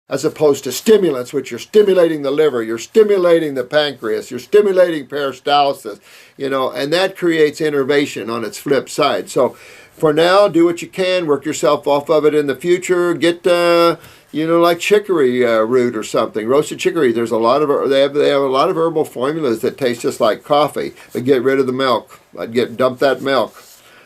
as opposed to stimulants, which you're stimulating the liver, you're stimulating the pancreas, you're stimulating peristalsis, and that creates innervation on its flip side. So for now, do what you can, work yourself off of it in the future. Get, like chicory root or something, roasted chicory. There's a lot of, they have a lot of herbal formulas that taste just like coffee, but get rid of the milk. Dump that milk.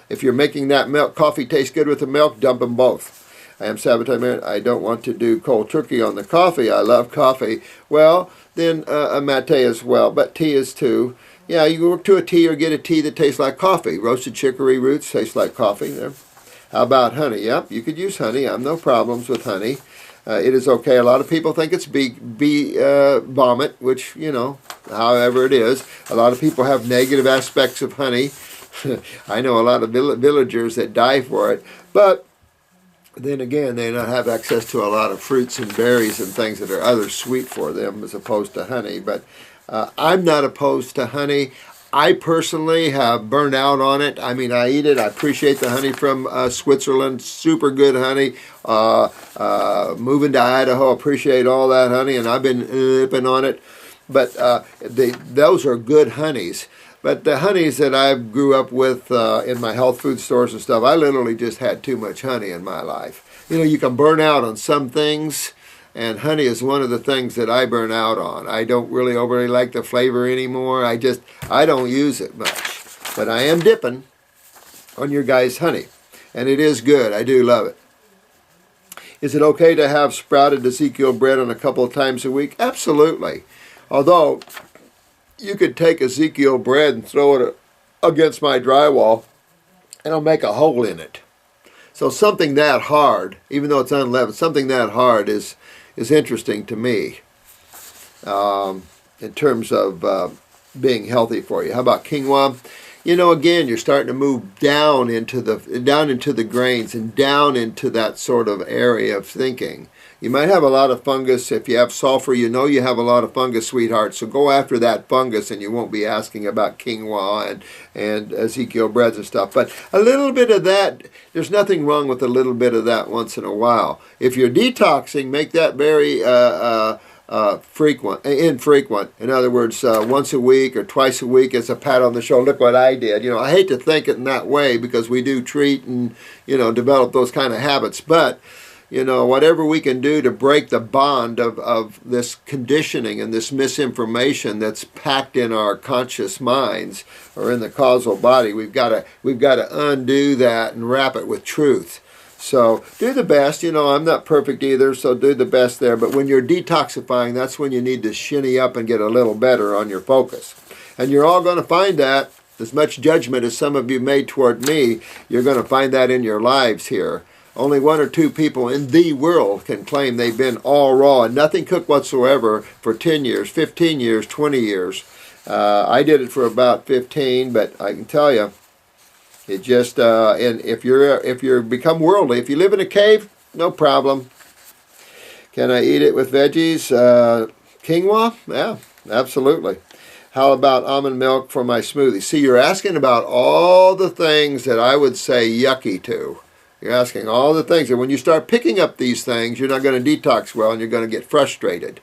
If you're making that milk, coffee tastes good with the milk, dump them both. I am Sabotage Man. I don't want to do cold turkey on the coffee. I love coffee. Well, then a mate as well, but tea is too. Yeah, you work to a tea or get a tea that tastes like coffee. Roasted chicory roots taste like coffee. There. How about honey? Yep, you could use honey. I have no problems with honey. It is okay. A lot of people think it's bee vomit, which, however it is. A lot of people have negative aspects of honey. I know a lot of villagers that die for it, but then again, they don't have access to a lot of fruits and berries and things that are other sweet for them as opposed to honey. But I'm not opposed to honey. I personally have burned out on it. I mean, I eat it. I appreciate the honey from Switzerland. Super good honey. Moving to Idaho, appreciate all that honey, and I've been nipping on it. But those are good honeys. But the honeys that I grew up with in my health food stores and stuff, I literally just had too much honey in my life. You can burn out on some things, and honey is one of the things that I burn out on. I don't really overly like the flavor anymore. I don't use it much. But I am dipping on your guys' honey, and it is good. I do love it. Is it okay to have sprouted Ezekiel bread on a couple of times a week? Absolutely. Although, you could take Ezekiel bread and throw it against my drywall, and I'll make a hole in it. So something that hard, even though it's unleavened, something that hard is interesting to me in terms of being healthy for you. How about quinoa? Again, you're starting to move down into the grains and down into that sort of area of thinking. You might have a lot of fungus. If you have sulfur, you have a lot of fungus, sweetheart. So go after that fungus, and you won't be asking about quinoa and Ezekiel breads and stuff. But a little bit of that, there's nothing wrong with a little bit of that once in a while. If you're detoxing, make that very infrequent. In other words, once a week or twice a week as a pat on the shoulder. Look what I did. I hate to think it in that way because we do treat and, develop those kind of habits. But whatever we can do to break the bond of this conditioning and this misinformation that's packed in our conscious minds or in the causal body, we've got to undo that and wrap it with truth. So do the best. I'm not perfect either, so do the best there. But when you're detoxifying, that's when you need to shinny up and get a little better on your focus. And you're all going to find that. As much judgment as some of you made toward me, you're going to find that in your lives here. Only 1 or 2 people in the world can claim they've been all raw and nothing cooked whatsoever for 10 years, 15 years, 20 years. I did it for about 15, but I can tell you, it just, and if you become worldly, if you live in a cave, no problem. Can I eat it with veggies? Quinoa? Yeah, absolutely. How about almond milk for my smoothie? See, you're asking about all the things that I would say yucky to. You're asking all the things, and when you start picking up these things, you're not going to detox well, and you're going to get frustrated.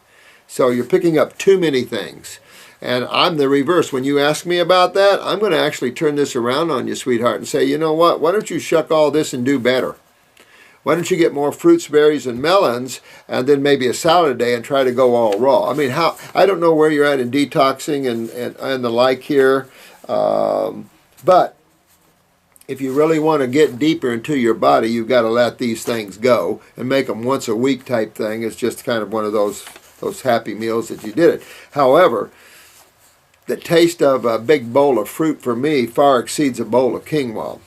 So you're picking up too many things. And I'm the reverse. When you ask me about that, I'm going to actually turn this around on you, sweetheart, and say, you know what? Why don't you shuck all this and do better? Why don't you get more fruits, berries, and melons, and then maybe a salad a day and try to go all raw? I mean, I don't know where you're at in detoxing and the like here, but if you really want to get deeper into your body, you've got to let these things go and make them once a week type thing. It's just kind of one of those happy meals that you did it. However, the taste of a big bowl of fruit for me far exceeds a bowl of quinoa.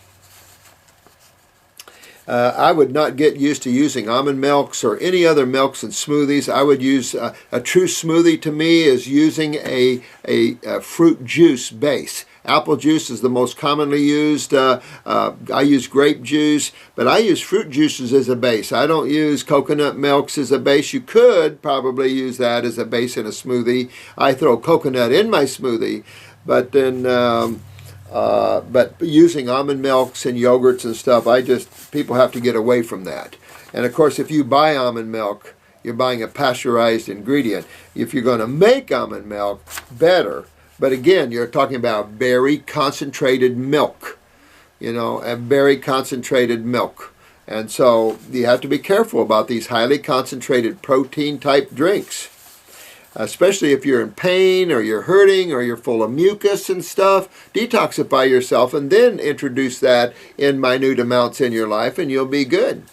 I would not get used to using almond milks or any other milks in smoothies. I would use a true smoothie to me is using a fruit juice base. Apple juice is the most commonly used. I use grape juice, but I use fruit juices as a base. I don't use coconut milks as a base. You could probably use that as a base in a smoothie. I throw coconut in my smoothie, but then but using almond milks and yogurts and stuff, people have to get away from that. And of course, if you buy almond milk, you're buying a pasteurized ingredient. If you're going to make almond milk, better. But again, you're talking about very concentrated milk, you know, and very concentrated milk. And so you have to be careful about these highly concentrated protein type drinks, especially if you're in pain or you're hurting or you're full of mucus and stuff. Detoxify yourself and then introduce that in minute amounts in your life and you'll be good.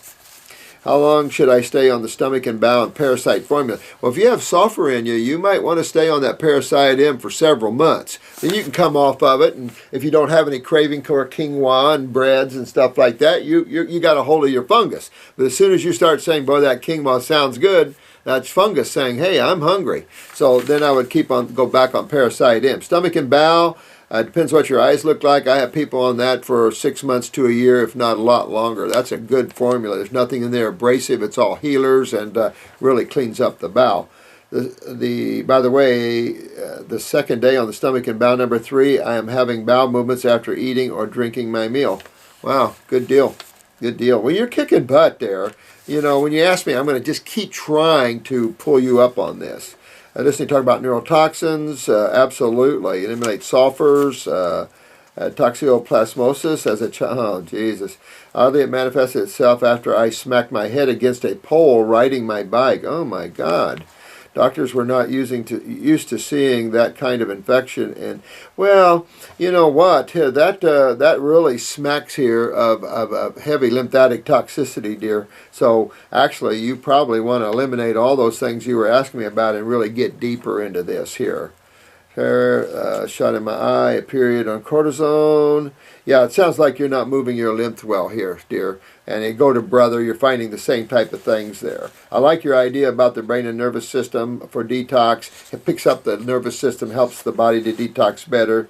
How long should I stay on the stomach and bowel and parasite formula? Well, if you have sulfur in you, you might want to stay on that parasite M for several months. Then you can come off of it, and if you don't have any craving for quinoa and breads and stuff like that, you got a hold of your fungus. But as soon as you start saying, boy, that quinoa sounds good, that's fungus saying, hey, I'm hungry. So then I would go back on parasite M. Stomach and bowel, depends what your eyes look like. I have people on that for 6 months to a year, if not a lot longer. That's a good formula. There's nothing in there abrasive. It's all healers and really cleans up the bowel. By the way, the second day on the stomach and bowel, number 3, I am having bowel movements after eating or drinking my meal. Wow, good deal. Good deal. Well, you're kicking butt there. You know, when you ask me, I'm going to just keep trying to pull you up on this. Listening to talk about neurotoxins, absolutely. It eliminates sulfurs, toxoplasmosis as a child. Oh, Jesus. Oddly, it manifested itself after I smacked my head against a pole riding my bike. Oh, my God. Doctors were not used to seeing that kind of infection. And, well, you know what? That really smacks here of heavy lymphatic toxicity, dear. So, actually, you probably want to eliminate all those things you were asking me about and really get deeper into this here. Shot in my eye, a period on cortisone. Yeah, it sounds like you're not moving your lymph well here, dear. And you go to brother, you're finding the same type of things there. I like your idea about the brain and nervous system for detox. It picks up the nervous system, helps the body to detox better.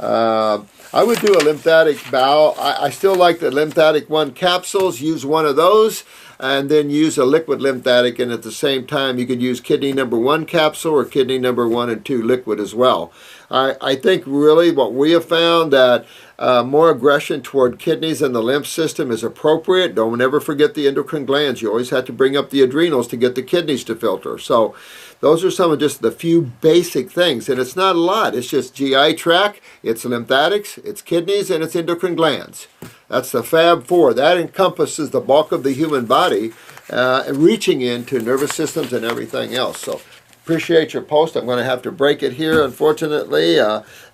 I would do a lymphatic bowel. I still like the lymphatic 1 capsules. Use one of those and then use a liquid lymphatic, and at the same time you could use kidney number 1 capsule or kidney number 1 and 2 liquid as well. I think really what we have found that more aggression toward kidneys and the lymph system is appropriate. Don't ever forget the endocrine glands. You always have to bring up the adrenals to get the kidneys to filter. So those are some of just the few basic things, and it's not a lot. It's just GI tract, it's lymphatics, it's kidneys, and it's endocrine glands. That's the Fab 4. That encompasses the bulk of the human body, reaching into nervous systems and everything else. So appreciate your post. I'm going to have to break it here, unfortunately,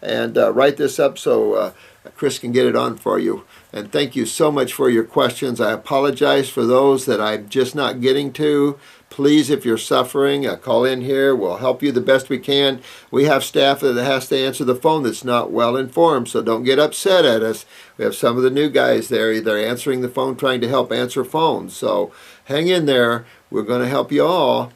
and write this up so Chris can get it on for you. And thank you so much for your questions. I apologize for those that I'm just not getting to. Please, if you're suffering, call in here. We'll help you the best we can. We have staff that has to answer the phone that's not well informed, so don't get upset at us. We have some of the new guys there. They're answering the phone, trying to help answer phones. So hang in there. We're going to help you all.